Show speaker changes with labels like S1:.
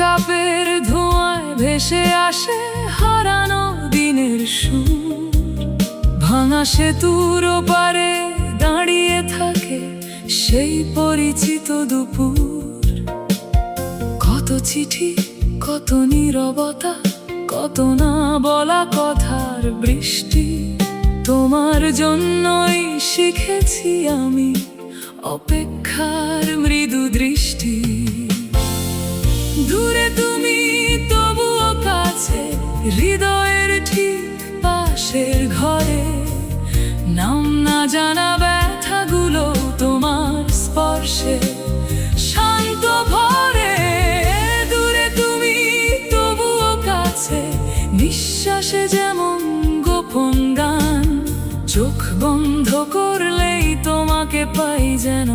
S1: কাপের ধোঁয়ায় ভেসে আসে হারানো দিনের সুর। ভাঙা সেতুর ওপারে দাঁড়িয়ে থাকে সেই পরিচিত দুপুর। কত চিঠি, কত নীরবতা, কত না বলা কথার বৃষ্টি। তোমার জন্যই শিখেছি আমি অপেক্ষার মৃদু দৃষ্টি। দূরে তুমি তবুও কাছে, হৃদয়ের ঠিক পাশের ঘরে। নাম না জানা ব্যথাগুলো তোমার স্পর্শে শান্ত ভরে। দূরে তুমি তবুও কাছে, নিঃশ্বাসে যেমন গোপন গান। চোখ বন্ধ করলেই তোমাকে পাই যেন